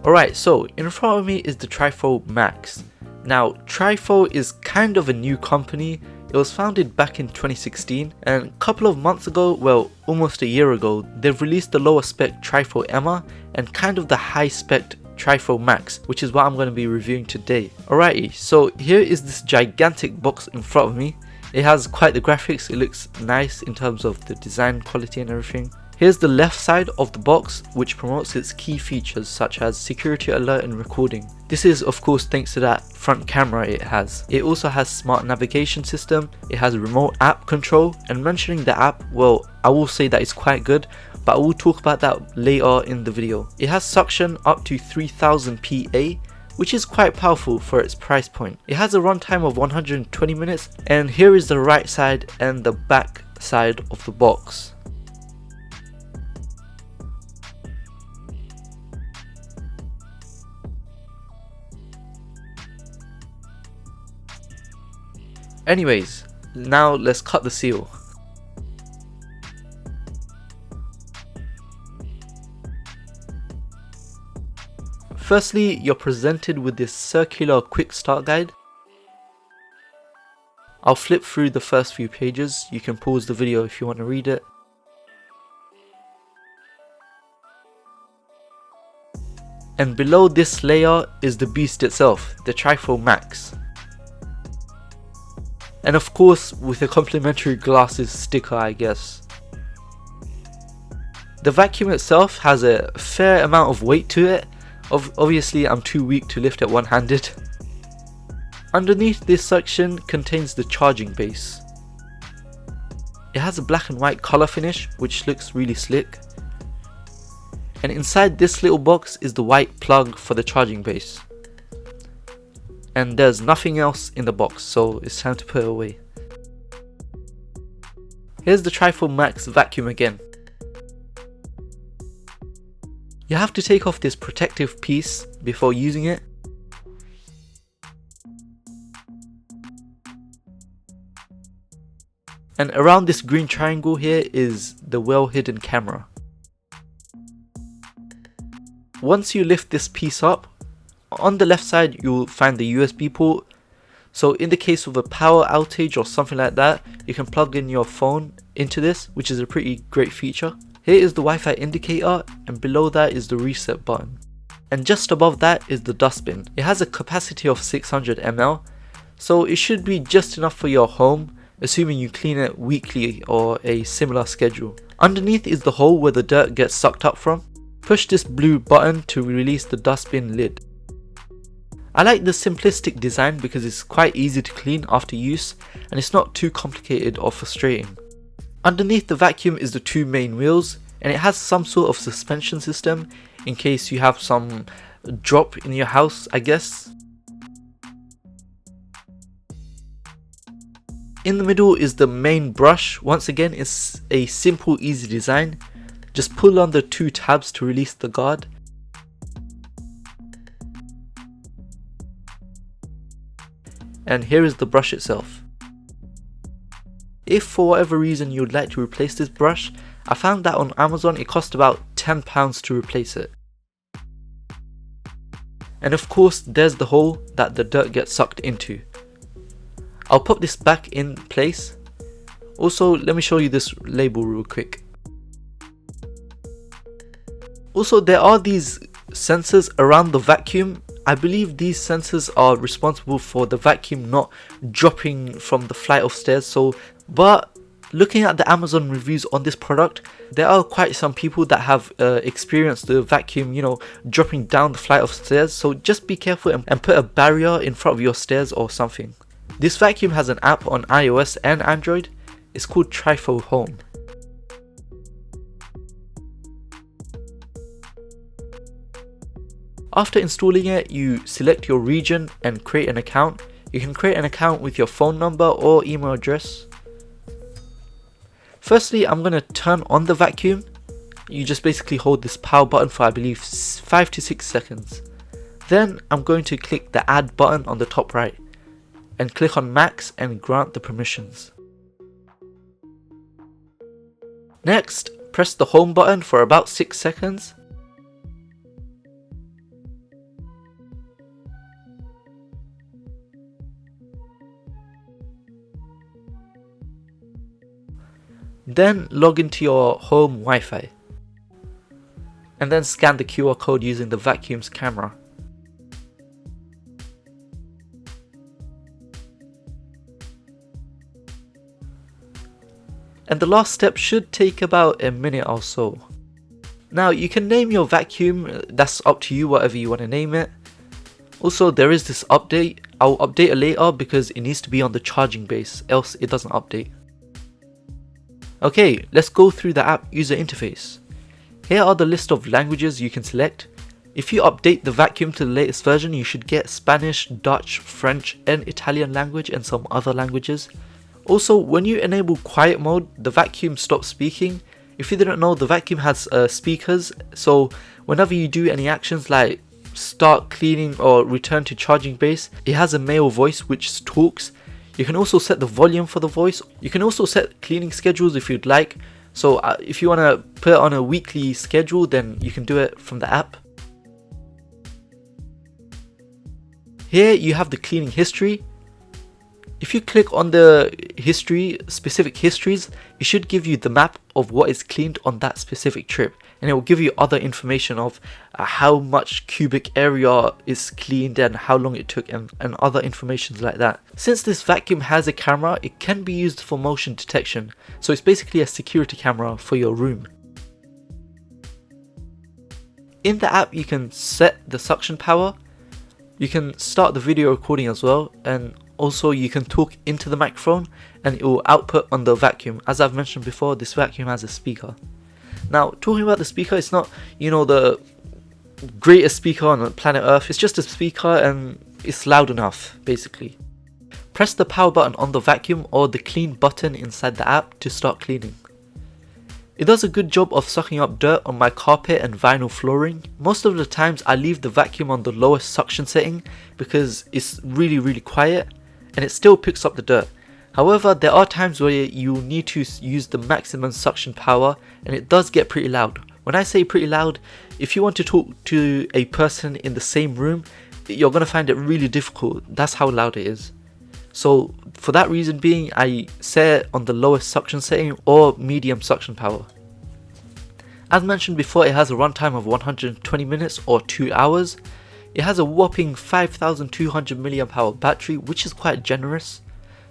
Alright, so in front of me is the Trifo Max. Now, Trifo is kind of a new company. It was founded back in 2016, and a couple of months ago, well, almost a year ago, they've released the lower spec Trifo Emma and kind of the high spec Trifo Max, which is what I'm going to be reviewing today. Alrighty, so here is this gigantic box in front of me. It has quite the graphics, it looks nice in terms of the design quality and everything. Here's the left side of the box, which promotes its key features such as security alert and recording. This is of course thanks to that front camera it has. It also has smart navigation system, it has remote app control, and mentioning the app, well, I will say that it's quite good, but I will talk about that later in the video. It has suction up to 3000 PA, which is quite powerful for its price point. It has a runtime of 120 minutes, and here is the right side and the back side of the box. Anyways, now let's cut the seal. Firstly, you're presented with this circular quick start guide. I'll flip through the first few pages, you can pause the video if you want to read it. And below this layer is the beast itself, the Trifo Max. And of course with a complimentary glasses sticker, I guess. The vacuum itself has a fair amount of weight to it. Obviously I'm too weak to lift it one-handed. Underneath this section contains the charging base. It has a black and white color finish which looks really slick. And inside this little box is the white plug for the charging base. And there's nothing else in the box, so it's time to put it away. Here's the Trifo Max vacuum again. You have to take off this protective piece before using it. And around this green triangle here is the well hidden camera. Once you lift this piece up, on the left side you'll find the USB port. So in the case of a power outage or something like that, you can plug in your phone into this, which is a pretty great feature. Here is the Wi-Fi indicator, and below that is the reset button. And just above that is the dustbin. It has a capacity of 600 ml, so it should be just enough for your home, assuming you clean it weekly or a similar schedule. Underneath is the hole where the dirt gets sucked up from. Push this blue button to release the dustbin lid. I like the simplistic design because it's quite easy to clean after use and it's not too complicated or frustrating. Underneath the vacuum is the two main wheels, and it has some sort of suspension system in case you have some drop in your house, I guess. In the middle is the main brush. Once again, it's a simple, easy design. Just pull on the two tabs to release the guard. And here is the brush itself. If for whatever reason you would like to replace this brush, I found that on Amazon it cost about £10 to replace it. And of course there's the hole that the dirt gets sucked into. I'll put this back in place. Also, let me show you this label real quick. Also, there are these sensors around the vacuum. I believe these sensors are responsible for the vacuum not dropping from the flight of stairs. But looking at the Amazon reviews on this product, there are quite some people that have experienced the vacuum, dropping down the flight of stairs. So just be careful and put a barrier in front of your stairs or something. This vacuum has an app on iOS and Android. It's called Trifo Home. After installing it, you select your region and create an account. You can create an account with your phone number or email address. Firstly, I'm going to turn on the vacuum. You just basically hold this power button for I believe 5 to 6 seconds. Then I'm going to click the add button on the top right and click on max and grant the permissions. Next, press the home button for about 6 seconds. Then log into your home Wi-Fi. And then scan the QR code using the vacuum's camera. And the last step should take about a minute or so. Now you can name your vacuum, that's up to you, whatever you want to name it. Also there is this update, I'll update it later because it needs to be on the charging base, else it doesn't update. Okay, let's go through the app user interface. Here are the list of languages you can select. If you update the vacuum to the latest version, you should get Spanish, Dutch, French and Italian language and some other languages. Also, when you enable quiet mode, the vacuum stops speaking. If you didn't know, the vacuum has speakers, so whenever you do any actions like start cleaning or return to charging base, it has a male voice which talks. You can also set the volume for the voice. You can also set cleaning schedules if you'd like. So if you want to put it on a weekly schedule, then you can do it from the app. Here you have the cleaning history. If you click on the history, specific histories, it should give you the map of what is cleaned on that specific trip, and it will give you other information of how much cubic area is cleaned and how long it took and other information like that. Since this vacuum has a camera, it can be used for motion detection, so it's basically a security camera for your room. In the app you can set the suction power, you can start the video recording as well, and also you can talk into the microphone and it will output on the vacuum. As I've mentioned before, this vacuum has a speaker. Now talking about the speaker, it's not, you know, the greatest speaker on planet Earth. It's just a speaker and it's loud enough basically. Press the power button on the vacuum or the clean button inside the app to start cleaning. It does a good job of sucking up dirt on my carpet and vinyl flooring. Most of the times I leave the vacuum on the lowest suction setting because it's really quiet and it still picks up the dirt. However, there are times where you need to use the maximum suction power and it does get pretty loud. When I say pretty loud, if you want to talk to a person in the same room, you're going to find it really difficult. That's how loud it is. So for that reason being, I set it on the lowest suction setting or medium suction power. As mentioned before, it has a runtime of 120 minutes or 2 hours. It has a whopping 5200 mAh battery, which is quite generous.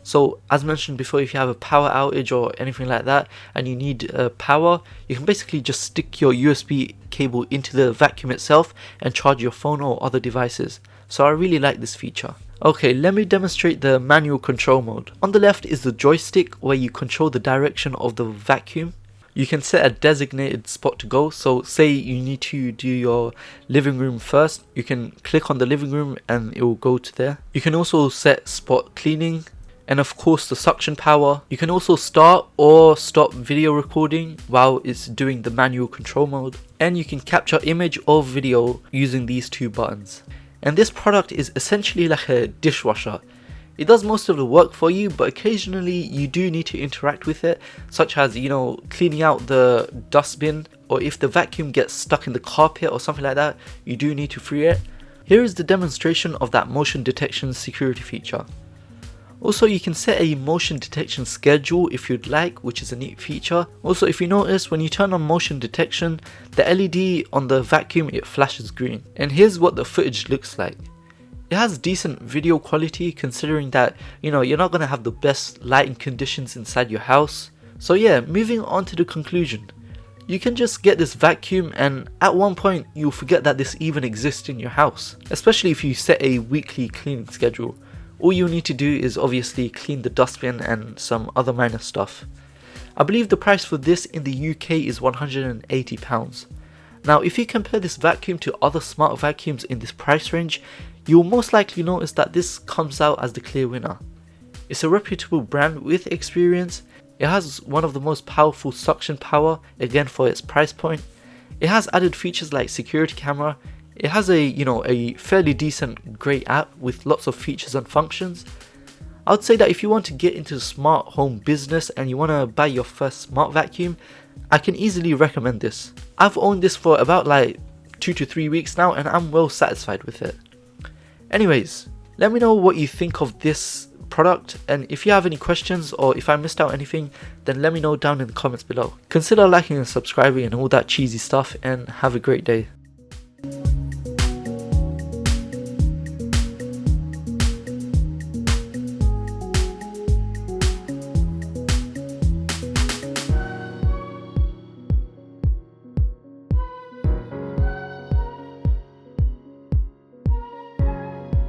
So as mentioned before, if you have a power outage or anything like that and you need power, you can basically just stick your USB cable into the vacuum itself and charge your phone or other devices. So I really like this feature. Okay, let me demonstrate the manual control mode. On the left is the joystick where you control the direction of the vacuum. You can set a designated spot to go, so say you need to do your living room first, you can click on the living room and it will go to there. You can also set spot cleaning and of course the suction power. You can also start or stop video recording while it's doing the manual control mode, and you can capture image or video using these two buttons. And this product is essentially like a dishwasher. It does most of the work for you, but occasionally you do need to interact with it, such as, you know, cleaning out the dustbin, or if the vacuum gets stuck in the carpet or something like that, you do need to free it. Here is the demonstration of that motion detection security feature. Also, you can set a motion detection schedule if you'd like, which is a neat feature. Also, if you notice, when you turn on motion detection, the LED on the vacuum, it flashes green. And here's what the footage looks like. It has decent video quality considering that, you know, you're not going to have the best lighting conditions inside your house. So yeah, moving on to the conclusion. You can just get this vacuum and at one point you'll forget that this even exists in your house, especially if you set a weekly cleaning schedule. All you need to do is obviously clean the dustbin and some other minor stuff. I believe the price for this in the UK is £180. Now if you compare this vacuum to other smart vacuums in this price range, you'll most likely notice that this comes out as the clear winner. It's a reputable brand with experience. It has one of the most powerful suction power, again for its price point. It has added features like security camera. It has a fairly decent great app with lots of features and functions. I would say that if you want to get into the smart home business and you want to buy your first smart vacuum, I can easily recommend this. I've owned this for about like 2 to 3 weeks now and I'm well satisfied with it. Anyways, let me know what you think of this product, and if you have any questions or if I missed out anything, then let me know down in the comments below. Consider liking and subscribing and all that cheesy stuff, and have a great day.